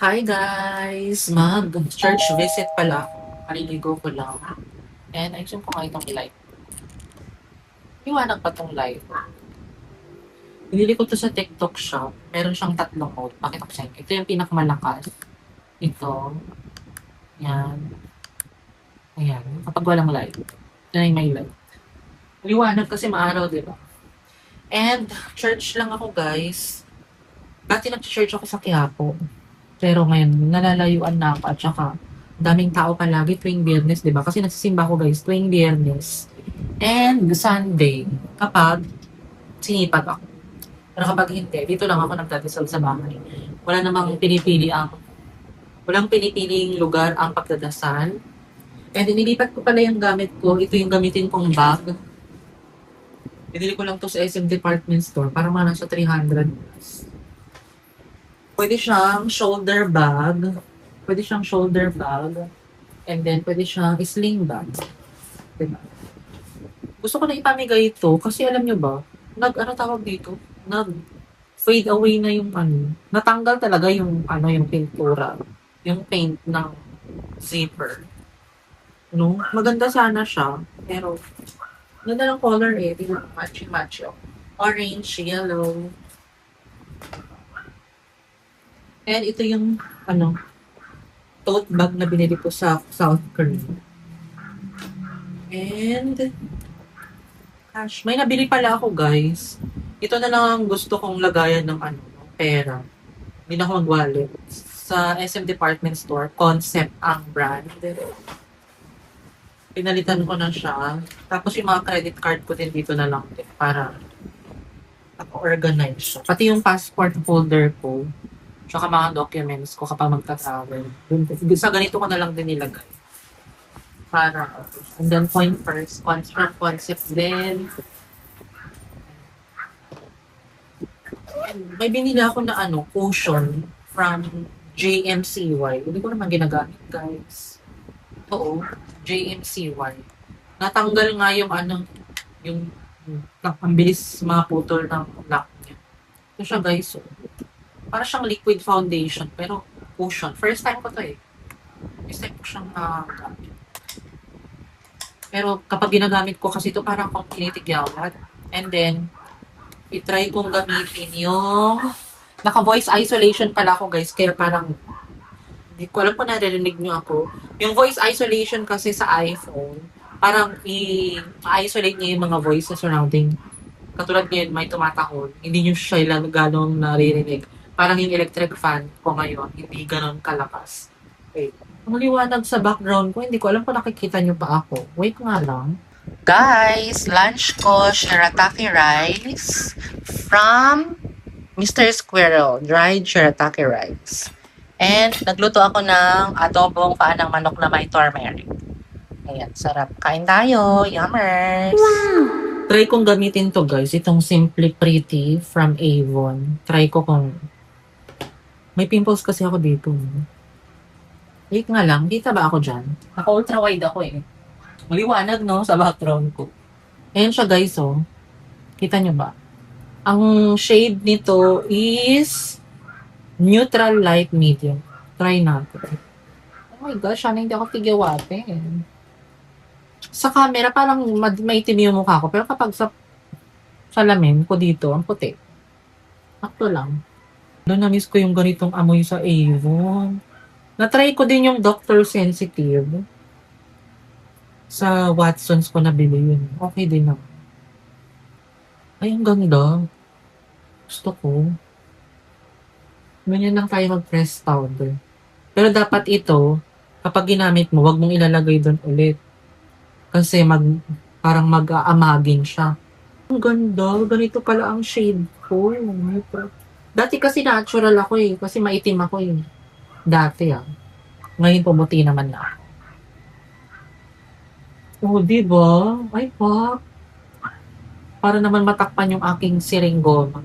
Hi guys! Mag-church visit pala ako. Kaliligo ko lang. And ayusin ko nga itong light. Iwanag pa tong light. Binili ko to sa TikTok shop. Meron siyang tatlong mode. Pakita ko sa inyo. Ito yung pinakamalakas. Ito. Yan. Ayan. Kapag walang light. Ito na yung may light. Liwanag kasi maaraw, di ba? And church lang ako guys. Dati nag-church ako sa Quiapo. Pero ngayon, nalalayuan na ako at saka daming tao palagi tuwing Biyernes, di ba? Kasi nagsisimba ko guys tuwing Biyernes and Sunday kapag sinipag ako. Pero kapag hindi, dito lang ako nagdadasal sa bahay. Walang pinipiling lugar ang pagdadasal. And inilipat ko pala yung gamit ko. Ito yung gamitin kong bag. Binili ko lang to sa SM Department Store. Parang mga nasa 300. Pwede siyang shoulder bag. And then, pwede siyang sling bag. Diba? Gusto ko na ipamigay ito kasi alam nyo ba, ano tawag dito? Fade away na yung natanggal talaga yung yung pintura. Yung paint ng zipper. No? Maganda sana siya. Pero, ganda ng color eh. Tingnan, matchy-matchy. Orange, yellow. And ito yung, tote bag na binili ko sa South Korea. And, gosh, may nabili pala ako guys. Ito na lang ang gusto kong lagayan ng pera. Hindi na ako mag-wallet. Sa SM Department Store, Concept ang brand. Pinalitan ko na siya. Tapos yung mga credit card ko din dito na lang din para organize siya. Pati yung passport folder ko, tsaka mga documents ko kapag magta-travel. Sa ganito ko na lang din nilagay. And then point first, concept din. And may binili ako na cushion from JMCY. Hindi ko naman ginagamit, guys. Oo, JMCY. Natanggal nga yung yung ang bilis maputol ng lock niya. Ito siya, guys. So, para siyang liquid foundation, pero cushion. First time ko to eh. First time ko siyang gamit. Pero kapag ginagamit ko kasi ito parang pang tinitigyawat. And then, itry kong gamitin yung naka-voice isolation pala ako guys. Kaya parang hindi ko alam kung naririnig nyo ako. Yung voice isolation kasi sa iPhone, parang i-isolate niya yung mga voice na surrounding. Katulad ngayon, may tumatahol. Hindi nyo siya ganong naririnig. Parang yung electric fan ko ngayon, hindi ganon kalakas. Wait. Ang liwanag sa background ko, hindi ko alam kung nakikita nyo pa ako. Wait nga lang. Guys, lunch ko, shirataki rice from Mr. Squirrel, dried shirataki rice. And nagluto ako ng adobong paa ng manok na may turmeric. Ayan, sarap. Kain tayo, yummers! Wow! Try kong gamitin to guys, itong Simply Pretty from Avon. Try ko kung may pimples kasi ako dito. Wait nga lang, kita ba ako dyan? Naka-ultra wide ako eh. Maliwanag no, sa background ko. Ayan siya guys oh. Kita nyo ba? Ang shade nito is neutral light medium. Try natin. Oh my gosh, sana hindi ako tigyawatin. Sa camera, parang maitim yung mukha ko. Pero kapag sa salamin ko dito, ang puti. Akto lang. Na-miss ko yung ganitong amoy sa Avon. Na-try ko din yung Dr. Sensitive. Sa Watsons ko nabili yun. Okay din naman. Ay, ang ganda. Gusto ko. Ganyan lang tayo mag-press powder. Pero dapat ito, kapag ginamit mo, wag mong ilalagay doon ulit. Kasi parang mag-aamagin siya. Ang ganda. Ganito pala ang shade ko. Dati kasi natural ako eh. Kasi maitim ako eh. Dati Ngayon pumuti naman na ako. Oh, diba? Ay, pak. Para naman matakpan yung aking siringgoma.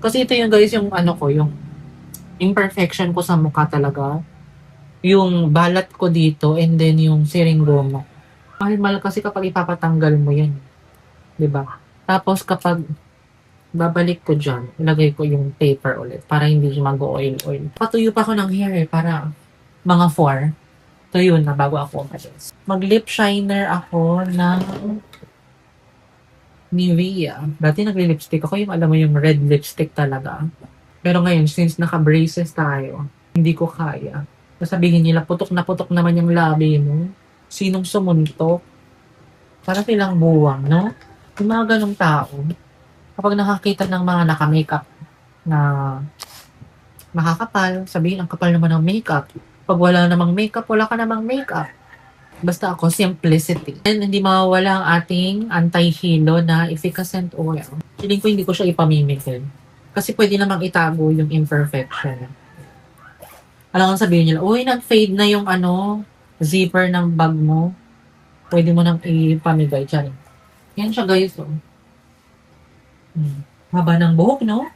Kasi ito yung guys, yung yung imperfection ko sa mukha talaga. Yung balat ko dito and then yung siringgoma. Mahal kasi kapag ipapatanggal mo yan. Diba? Tapos kapag Babalik ko dyan. Ilagay ko yung paper ulit para hindi siya mag-oil-oil. Patuyo pa ako ng hair para mga 4. Tuyo na bago ako umalis. Mag-lip shiner ako ng Nivea. Dati nagli-lipstick ako yung alam mo yung red lipstick talaga. Pero ngayon, since naka-braces tayo, hindi ko kaya. Sasabihin nila, putok na putok naman yung labi mo. Sinong sumuntok? Para silang buwang, no? Yung mga ganong tao, kapag nakakita ng mga naka-makeup na makakapal, sabihin, ang kapal naman ng makeup. Pag wala namang makeup, wala ka namang makeup. Basta ako, simplicity. And hindi mawawala ang ating anti-halo na efficacent oil. Feeling ko hindi ko siya ipamimigil. Kasi pwede namang itago yung imperfection. Alam kong sabihin nila, uy, nag-fade na yung zipper ng bag mo. Pwede mo nang ipamigay. Diyan. Yan siya guys. Oh. Haba ng buhok, no?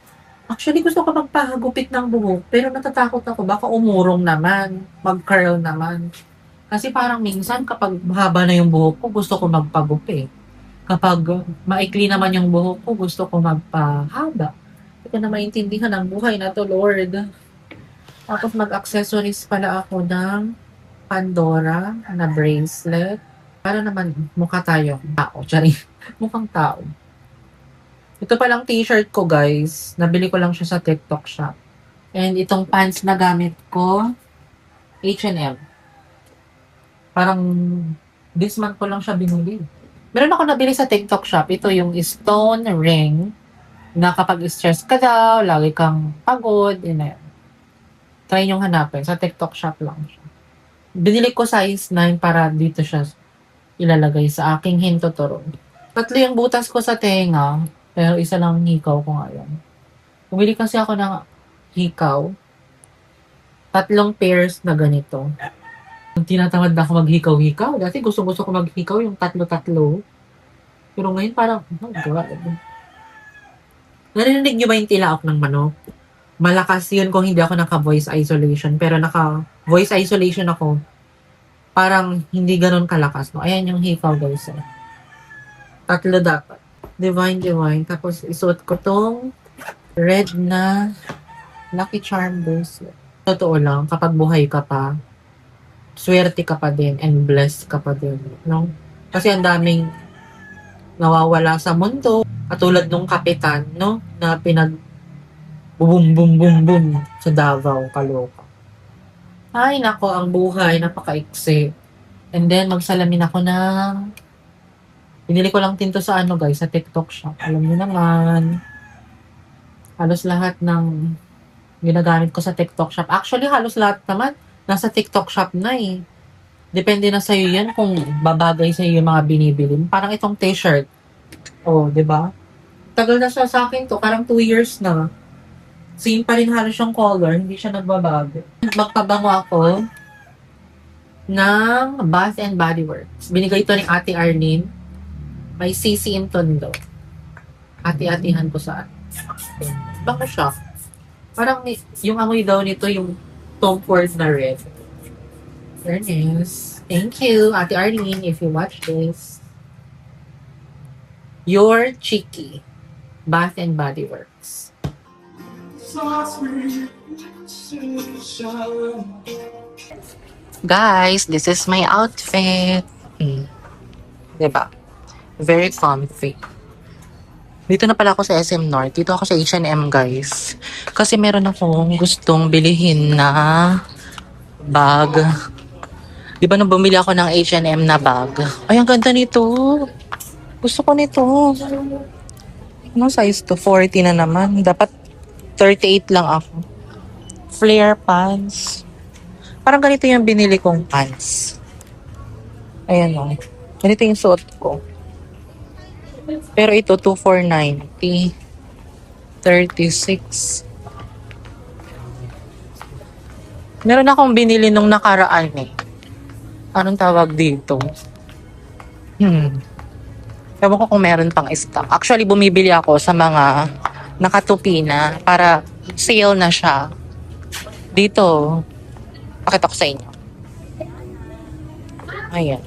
Actually, gusto ko magpahagupit ng buhok. Pero natatakot ako. Baka umurong naman. Mag-curl naman. Kasi parang minsan kapag haba na yung buhok ko, gusto ko magpagupit. Kapag maikli naman yung buhok ko, gusto ko magpahaba. Hindi ko na maintindihan ang buhay na to, Lord. Tapos mag-accessories pala ako ng Pandora na bracelet. Para naman mukha tayo. Tao. Tsari. Mukhang tao. Ito palang t-shirt ko, guys. Nabili ko lang siya sa TikTok shop. And itong pants na gamit ko, H&M. Parang this month ko lang siya binili. Meron ako nabili sa TikTok shop. Ito yung stone ring na kapag stress ka daw, lagi kang pagod, yun. Try nyo hanapin. Sa TikTok shop lang siya. Binili ko size 9 para dito siya ilalagay sa aking hintotoro. 3 yung butas ko sa tenga, pero isa lang hikaw ko ngayon. Bumili kasi ako ng hikaw. 3 pairs na ganito. Tinatamad na ako maghikaw-hikaw. Dati gusto-gusto ko maghikaw yung 3. Pero ngayon parang, oh my God. Narinig nyo ba yung tilaok ng manok? Malakas yun kung hindi ako naka-voice isolation. Pero naka-voice isolation ako. Parang hindi ganun kalakas. No? Ayan yung hikaw guys. 3 dapat. Divine. Tapos isuot ko tong red na Lucky Charm bracelet. Totoo lang, kapag buhay ka pa, swerte ka pa din and blessed ka pa din, no? Kasi ang daming nawawala sa mundo, katulad nung kapitan, no? Na boom, boom, boom, boom sa Davao, Caloocan. Ay, nako, ang buhay, napaka-iksi. And then, magsalamin ako ng binili ko lang tinto sa guys, sa TikTok shop. Alam niyo naman, halos lahat ng ginagamit ko sa TikTok shop. Actually, halos lahat naman nasa TikTok shop na eh. Depende na sa'yo yan kung babagay sa'yo yung mga binibili. Parang itong t-shirt. Oh, di ba? Tagal na siya sa akin to. Parang 2 years na. Same pa rin halos yung color. Hindi siya nagbabago. Magpabango ako ng Bath and Body Works. Binigay ito ni Ate Arlene. May CC in Tondo. Ati-atihan ko saan. Bango siya. Parang yung amoy daw nito yung Tom Ford na red. There it is. Thank you, Ate Arlene, if you watch this. Your Cheeky. Bath and Body Works. Guys, this is my outfit. Diba? Very comfy. Dito na pala ako sa SM North. Dito ako sa H&M, guys. Kasi meron akong gustong bilihin na bag. Di ba nung bumili ako ng H&M na bag? Ay, ang ganda nito. Gusto ko nito. Ano size to? 40 na naman. Dapat 38 lang ako. Flare pants. Parang ganito yung binili kong pants. Ayan o. Ganito yung suot ko. Pero ito, 2,490. 36. Meron akong binili nung nakaraan eh. Anong tawag dito? Ewan ko kung meron pang stock. Actually, bumibili ako sa mga nakatupi na para sale na siya. Dito, pakita ko sa inyo. Ayan.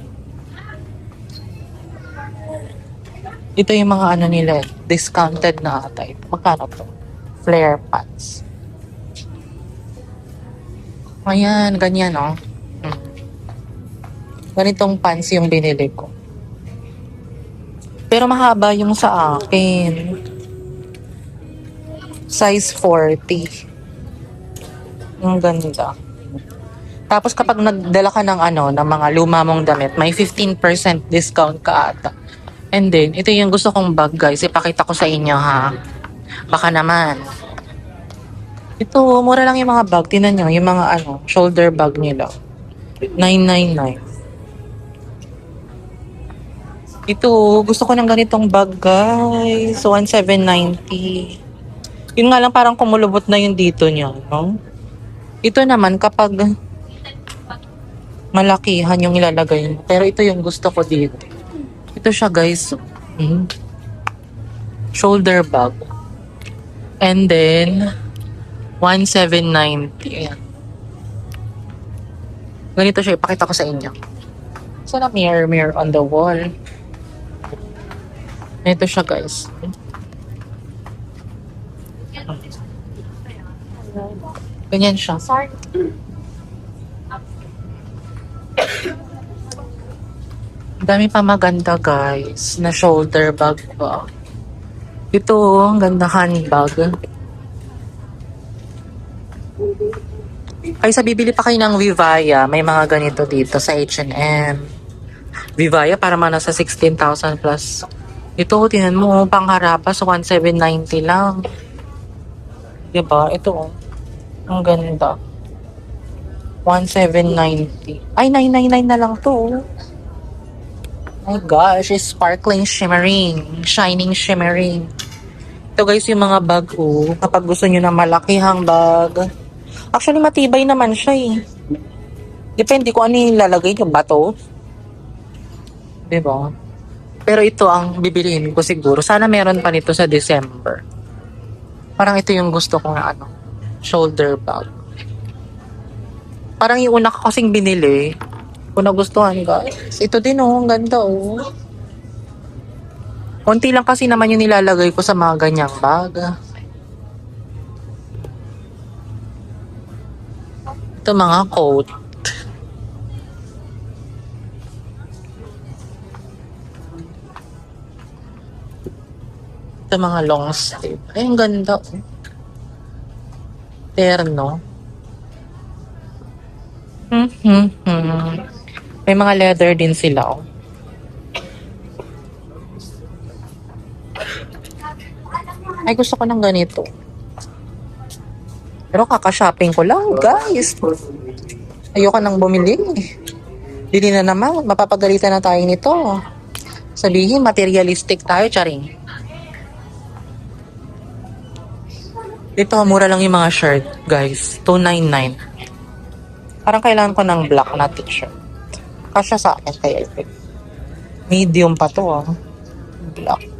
Ito yung mga ano nila, discounted na type. Magkano to? Flare pants. Ayan, ganyan, oh. Hmm. Ganitong pants yung binili ko. Pero mahaba yung sa akin. Size 40. Ang ganda. Tapos kapag nagdala ka ng ano, ng mga luma mong damit, may 15% discount ka ata. And then, ito yung gusto kong bag, guys. Ipakita ko sa inyo, ha. Baka naman. Ito, mura lang yung mga bag. Tingnan nyo, yung mga ano, shoulder bag nila. 999. Ito, gusto ko ng ganitong bag, guys. So, 1790. Yun nga lang, parang kumulubot na yung dito niya, no? Ito naman, kapag malakihan yung ilalagay mo. Pero ito yung gusto ko dito. Ito siya, guys. Mm. Shoulder bag. And then, 1790. Ayan. Ganito siya. Ipakita ko sa inyo. So, na mirror on the wall. Ito siya, guys. Ganyan siya. Sorry. Dami pa maganda, guys, na shoulder bag pa. Ito, ang ganda handbag. Ay, sa bibili pa kayo ng Vivaya, may mga ganito dito sa H&M. Vivaya para man nasa 16,000 plus. Ito, tinan mo, pangharapas, 1,790 lang. Diba? Ito, ang ganda. 1,790. Ay, 999 na lang to. My gosh, it's sparkling, shimmering, shining, shimmering. Ito guys, yung mga bag ko. Kapag gusto nyo na malakihang bag. Actually, matibay naman siya eh. Depende kung ano yung lalagay nyo. Bato. Diba? Pero ito ang bibiliin ko siguro. Sana meron pa nito sa December. Parang ito yung gusto kong ano, shoulder bag. Parang yung una ko kasing binili. Kung nagustuhan, guys. Ito din oh, ang ganda oh. Konti lang kasi naman yung nilalagay ko sa mga ganyang bag. Ito mga coat. Ito mga long sleeve. Ay, ang ganda oh. Terno. May mga leather din sila oh. Ay, gusto ko ng ganito. Pero kaka-shopping ko lang, guys. Ayoko nang bumili. Dili na naman. Mapapagalitan na tayo nito. Sabihin, materialistic tayo, charing. Dito, mura lang yung mga shirt, guys. 299. Parang kailangan ko ng black na t-shirt. Kasya sa akin, kaya ito. Medium pa to, ah. Black.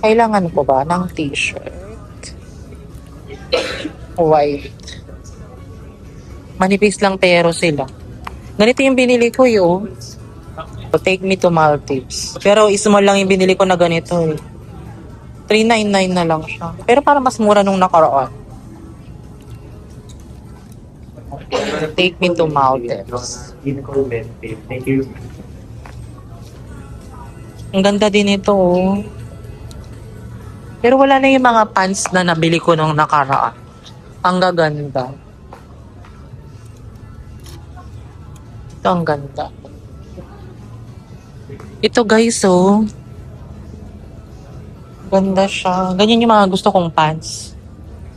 Kailangan ko ba ng t-shirt? White. Manipis lang pero sila. Ganito yung binili ko yun. Take me to Maldives. Pero small lang yung binili ko na ganito eh. 399 na lang siya. Pero para mas mura nung nakaraan. Take me to Maldives. Thank you. Ang ganda din ito oh. Pero wala na yung mga pants na nabili ko nung nakaraan. Ang gaganda. Ito ang ganda. Ito guys, oh. Ganda siya. Ganyan yung mga gusto kong pants.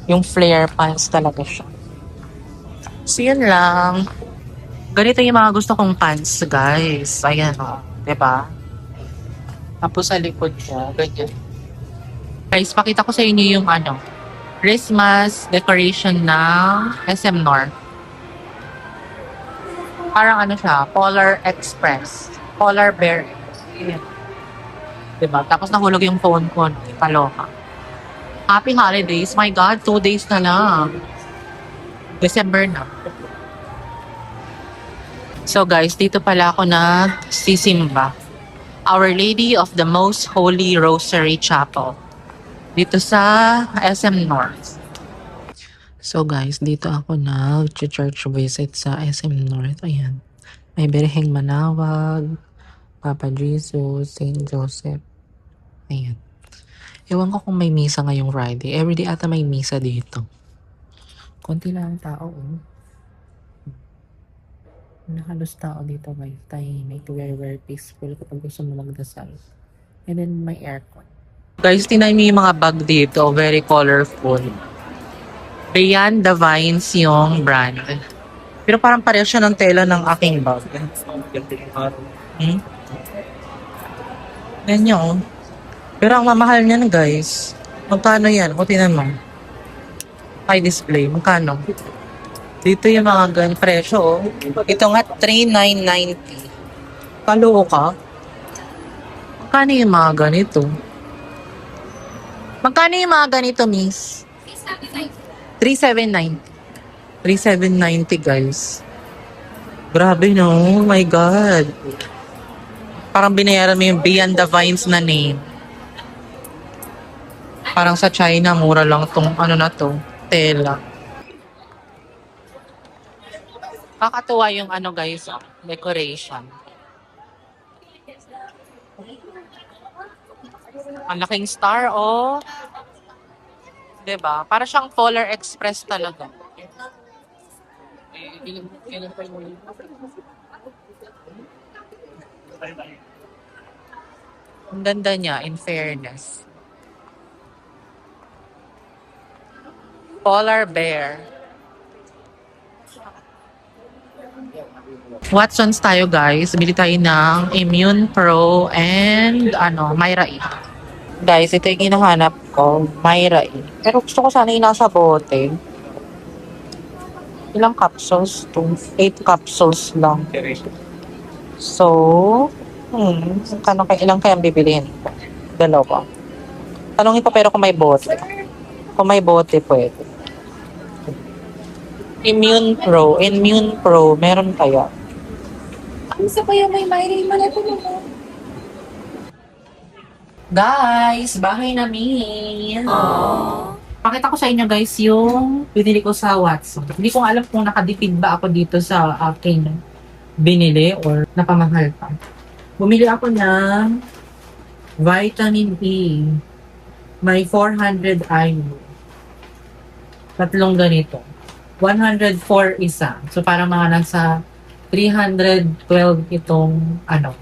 Yung flare pants talaga siya. So, yun lang. Ganito yung mga gusto kong pants, guys. Ayan, oh. Diba? Tapos sa likod niya, ganyan. Guys, pakita ko sa inyo yung ano, Christmas decoration ng SM North. Parang ano siya, Polar Express. Polar Bear. Ayan. Diba? Tapos nahulog yung phone ko. Kaloka. Happy holidays. My God, 2 days na lang. December na. So guys, dito pala ako nagsisimba. Our Lady of the Most Holy Rosary Chapel. Dito sa SM North. So guys, dito ako nag-church visit sa SM North. Ayan. May Birheng Manawag, Papa Jesus, Saint Joseph. Ayan. Ewan ko kung may misa ngayong Friday. Everyday ata may misa dito. Konti lang ang tao. Nakalos tao dito guys. Tahimik, very peaceful kapag gusto mo magdasal. And then may aircon. Guys, tinay mo yung mga bag dito. Very colorful. Beyond the Vines yung brand. Pero parang pareho siya ng tela ng aking bag. Ganyan. Pero ang mamahal niyan guys. Magkano yan? O tinan mo. High display. Magkano? Dito yung mga ganyan presyo. Oh. Ito nga 3,990. Kaloo ka? Magkano yung mga ganito? Magkano yung mga ganito, miss? 3,790. 3,790 guys. Grabe no. Oh my God. Parang binayaran mo yung Beyond the Vines na name. Parang sa China, mura lang tong ano na to. Tela. Kakatuwa yung ano guys, decoration. Ang laking star, oh. 'Di ba? Para siyang Polar Express talaga. Ang ganda niya, in fairness. Polar bear. Watsons tayo guys. Bili tayo ng Immune Pro and Myra E. Guys, ito yung hinahanap ko. Myra E. Pero gusto ko sana yung nasa bote. Ilang capsules? 8 capsules lang. So, ilang kayang bibiliin ko? Dalawa. Tanungin ko pero kung may bote. Kung may bote, pwede. Immune Pro, meron kaya? Ang isa pa yung may Myra Malay po naman. Guys, bahay namin. Pakita ko sa inyo guys yung binili ko sa Watson. Hindi ko alam kung nakadipid ba ako dito sa aking binili or napamahal pa. Bumili ako ng vitamin E. May 400 IU. Tatlong ganito. 104 isa. So parang mga nasa 312 itong 8,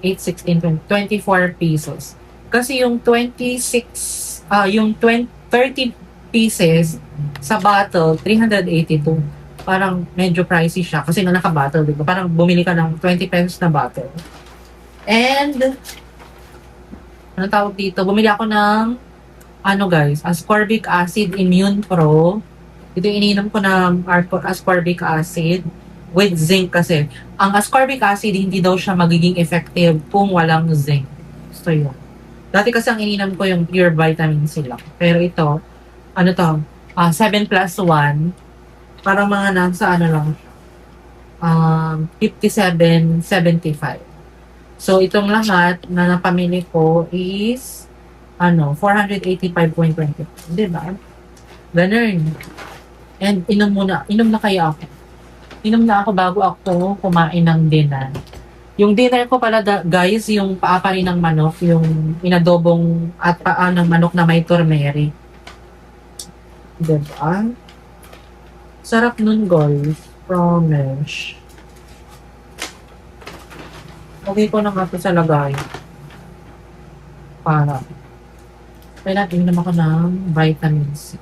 16, 20, 24 pesos. Kasi yung 30 pieces sa bottle, 382. Parang medyo pricey siya kasi na naka-bottle, diba? Parang bumili ka ng 20 pesos na bottle. And, anong tawag dito? Bumili ako ng, guys, ascorbic acid Immune Pro. Ito yung ininom ko ng ascorbic acid with zinc kasi. Ang ascorbic acid, hindi daw siya magiging effective kung walang zinc. So, yun. Dati kasi ang ininom ko yung pure vitamin C lang. Pero ito, 7+1. Parang mga nasa lang, 57.75. So, itong lahat na napamili ko is, 485.20. Diba? Ganun. And inom na kaya ako. Inom na ako bago ako kumain ng dinner. Yung dinner ko pala, guys, yung paa pa rin ng manok, yung inadobong at paa ng manok na may turmeric. Diba? Sarap nun, guys. Promise. Okay ko na nga ito sa lagay. Para. Kaya inom ako ng vitamin C.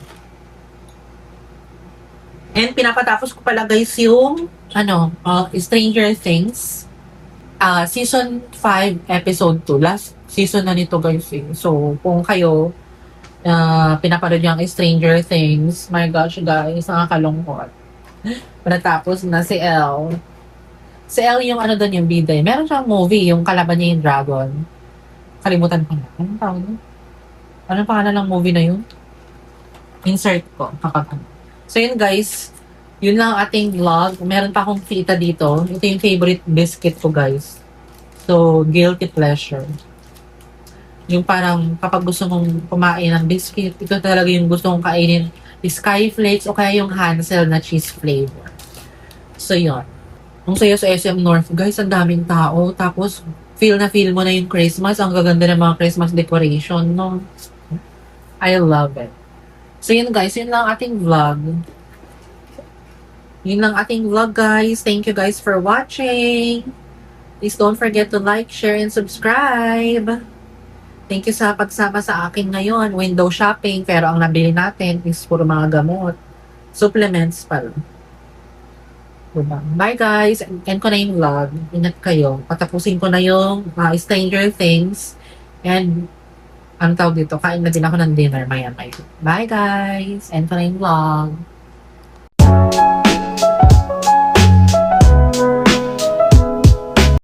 And pinapatapos ko pala guys yung Stranger Things. Season 5, episode 2. Last season na nito guys. So, kung kayo pinapanood yung Stranger Things, my gosh guys, nakakalungkot. Natapos na si Elle. Si Elle yung doon yung bida. Meron siyang movie, yung kalaban niya yung dragon. Kalimutan ko na. Anong tawag yun? Anong pangalan ng movie na yun? Insert ko. So yun guys, yun lang ating vlog. Meron pa akong kita dito. Ito yung favorite biscuit ko guys. So, guilty pleasure. Yung parang kapag gusto mong kumain ng biscuit, ito talaga yung gusto mong kainin, Skyflakes o kaya yung Hansel na cheese flavor. So, yun. Kung sa'yo sa SM North, guys, ang daming tao. Tapos, feel mo na yung Christmas. Ang gaganda ng mga Christmas decoration, no? I love it. So, yun guys, yun lang ating vlog. Yun lang ating vlog, guys. Thank you guys for watching. Please don't forget to like, share, and subscribe. Thank you sa pagsama sa akin ngayon. Window shopping, pero ang nabili natin is puro mga gamot. Supplements pala. Diba? Bye guys! End ko na yung vlog. Ingat kayo. Patapusin ko na yung Stranger Things. And, ano tawag dito? Kain na din ako ng dinner maya-maya. Bye guys! End ko na yung vlog.